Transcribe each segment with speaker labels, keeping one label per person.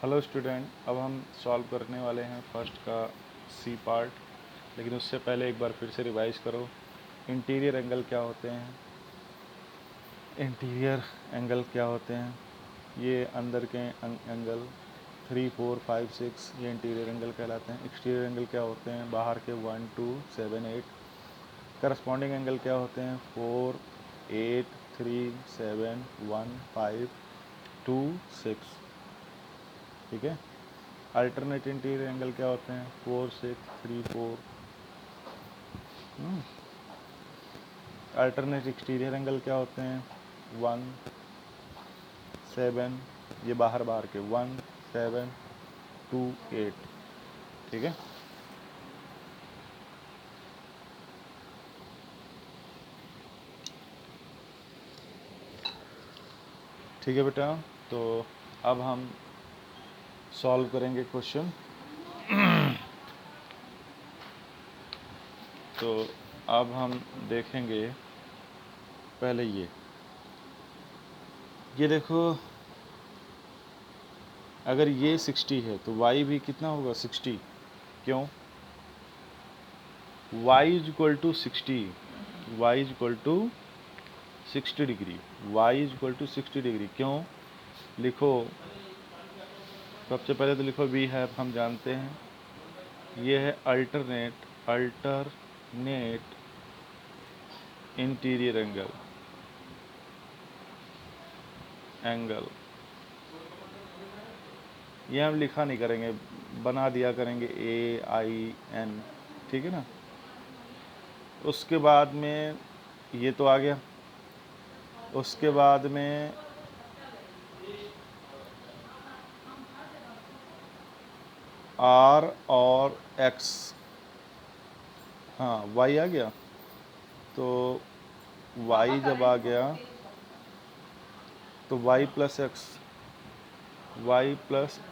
Speaker 1: Hello student, अब हम solve करने वाले हैं फर्स्ट का सी पार्ट। लेकिन उससे पहले एक बार फिर से रिवाइज करो। इंटीरियर एंगल क्या होते हैं? इंटीरियर एंगल क्या होते हैं? ये अंदर के एंगल 3, 4, 5, 6 ये इंटीरियर एंगल कहलाते हैं। एक्सटीरियर एंगल क्या होते हैं? बाहर के 1, 2, 7, 8। करस्पॉन्डिंग एंगल क्या होते हैं? 4, 8, 3, 7, 1, 5, 2, 6। ठीक है। अल्टरनेट इंटीरियर एंगल क्या होते हैं? 4, 6, 3, 4। अल्टरनेट एक्सटीरियर एंगल क्या होते हैं? 1, 7, ये बाहर के 1, 7, 2, 8। ठीक है। ठीक है बेटा, तो अब हम सॉल्व करेंगे क्वेश्चन। तो अब हम देखेंगे पहले ये देखो, अगर ये 60 है तो y भी कितना होगा? 60। क्यों? y is equal to 60, y is equal to 60 degree, y is equal to 60 degree. क्यों? लिखो, सबसे पहले तो लिखो वी हैव, हम जानते हैं ये है अल्टरनेट इंटीरियर एंगल। ये हम लिखा नहीं करेंगे, बना दिया करेंगे AIN। ठीक है ना। उसके बाद में ये तो आ गया। उसके बाद में R और X, हाँ Y आ गया। तो Y जब आ गया तो y प्लस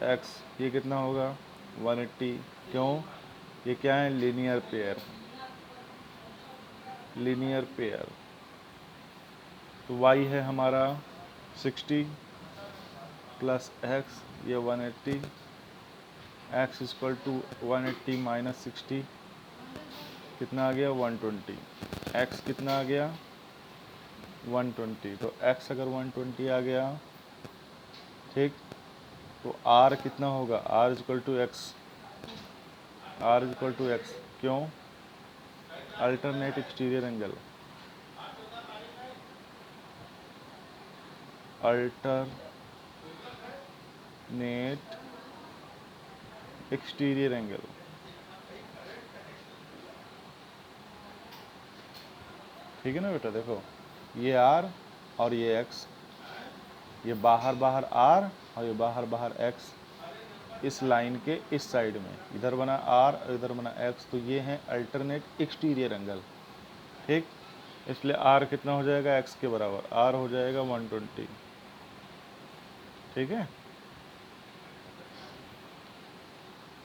Speaker 1: एक्स ये कितना होगा? 180। क्यों? ये क्या है? Linear pair. तो y है हमारा 60 प्लस x, ये 180। x इक्वल टू 180 माइनस 60 कितना आ गया? 120। x कितना आ गया? 120। तो x अगर 120 आ गया, ठीक, तो r कितना होगा? r equal to x. क्यों? अल्टरनेट एक्सटीरियर एंगल, ठीक है ना बेटा। देखो, ये r और ये x, ये बाहर r और ये बाहर x, इस लाइन के इस साइड में इधर बना r और इधर बना x, तो ये हैं अल्टरनेट एक्सटीरियर एंगल। ठीक, इसलिए r कितना हो जाएगा? x के बराबर। r हो जाएगा 120। ठीक है।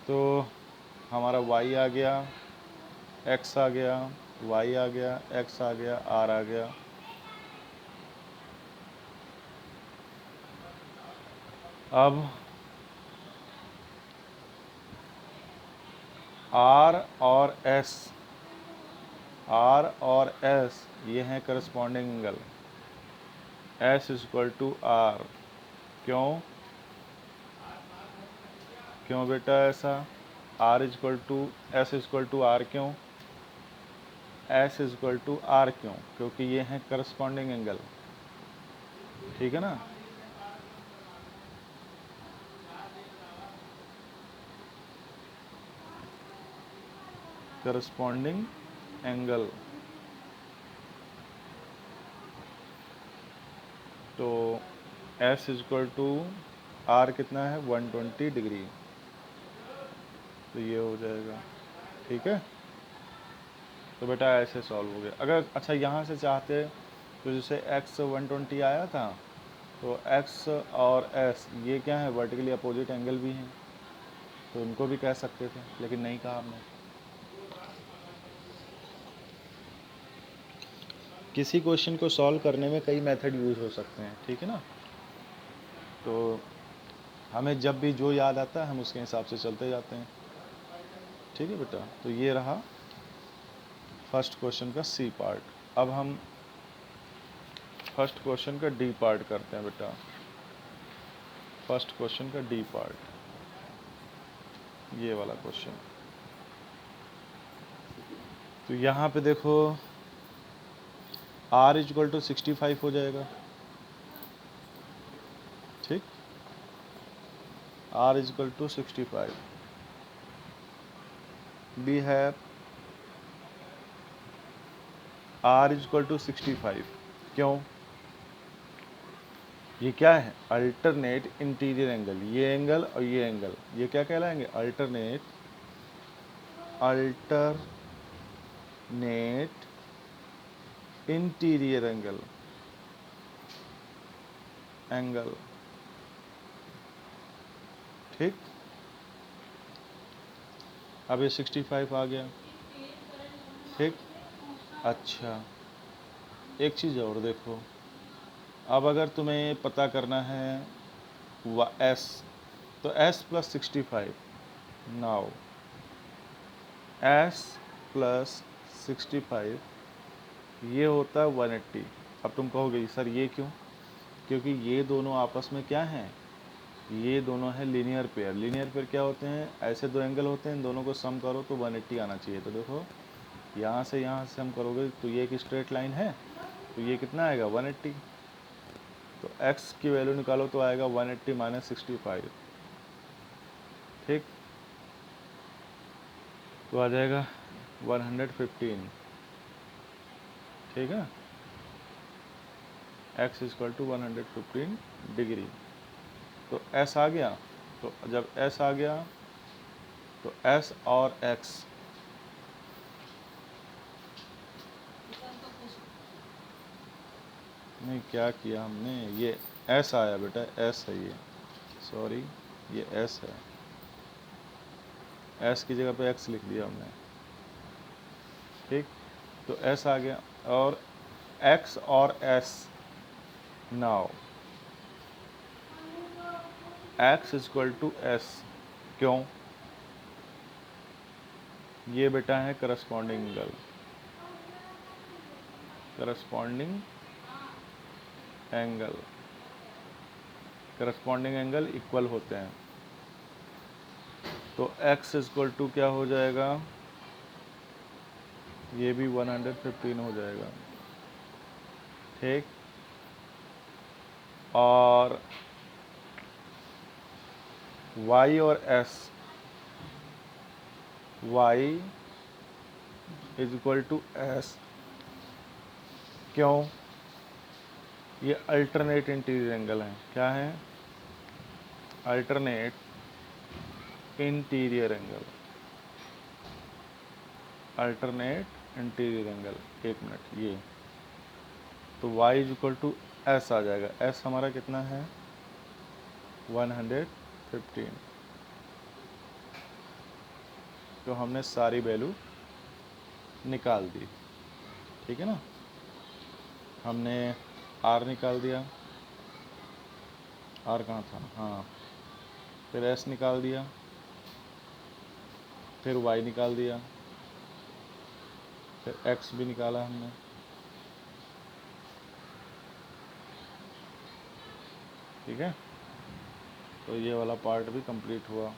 Speaker 1: तो हमारा y आ गया, x आ गया, y आ गया, x आ गया, r आ गया। अब R और S ये हैं corresponding angle. S equal to R। क्यों? क्यों बेटा ऐसा? R equal to S equal to R क्यों? S इक्वल टू R क्यों? क्योंकि ये हैं करस्पॉन्डिंग एंगल। ठीक है ना। Corresponding angle. तो S इक्वल टू R कितना है? 120 डिग्री। तो ये हो जाएगा। ठीक है। तो बेटा ऐसे सॉल्व हो गया। अगर अच्छा यहाँ से चाहते तो जैसे x 120 आया था, तो x और s ये क्या है? वर्टिकली अपोजिट एंगल भी हैं, तो इनको भी कह सकते थे, लेकिन नहीं कहा हमने। किसी क्वेश्चन को सॉल्व करने में कई मेथड यूज हो सकते हैं। ठीक है ना। तो हमें जब भी जो याद आता है हम उसके हिसाब से चलते जाते हैं। ठीक है बेटा, तो ये रहा फर्स्ट क्वेश्चन का सी पार्ट। अब हम फर्स्ट क्वेश्चन का डी पार्ट करते हैं बेटा। फर्स्ट क्वेश्चन का डी पार्ट, ये वाला क्वेश्चन। तो यहाँ पे देखो r इक्वल टू 65 हो जाएगा। ठीक, r equal to 65। We have r equal to 65। क्यों? ये क्या है? Alternate interior angle. ये एंगल और ये एंगल, ये क्या कहलाएंगे? Alternate interior angle. ठीक, अब ये 65 आ गया। ठीक, अच्छा एक चीज़ और देखो, अब अगर तुम्हें पता करना है s, तो s plus 65, now s plus 65 ये होता है 180। अब तुम कहोगे सर ये क्यों? क्योंकि ये दोनों आपस में क्या हैं? ये दोनों है लीनियर पेयर। लीनियर पेयर क्या होते हैं? ऐसे दो एंगल होते हैं, इन दोनों को सम करो तो 180 आना चाहिए। तो देखो यहाँ से हम करोगे तो ये एक स्ट्रेट लाइन है, तो ये कितना आएगा? 180। तो x की वैल्यू निकालो तो आएगा 180 माइनस 65। ठीक, तो आ जाएगा 115। ठीक है, x इक्वल टू 115 डिग्री। तो s आ गया। तो जब s आ गया तो s और x, नहीं क्या किया हमने, ये s आया बेटा, s है ये, सॉरी ये s है, s की जगह पे x लिख दिया हमने। ठीक, तो s आ गया और x और s, now x equal to s। क्यों? ये बेटा है corresponding angle. Corresponding angle equal होते हैं। तो x इक्वल टू क्या हो जाएगा? ये भी 115 हो जाएगा। ठीक, और y और s, y is equal to s। क्यों? ये अल्टरनेट इंटीरियर एंगल है। क्या है? Alternate interior angle. एक मिनट, ये तो y is equal to s आ जाएगा। s हमारा कितना है? 115। तो हमने सारी वैल्यू निकाल दी। ठीक है ना, हमने r निकाल दिया, r कहाँ था, हाँ, फिर s निकाल दिया, फिर y निकाल दिया, फिर x भी निकाला हमने। ठीक है, तो ये वाला पार्ट भी कंप्लीट हुआ।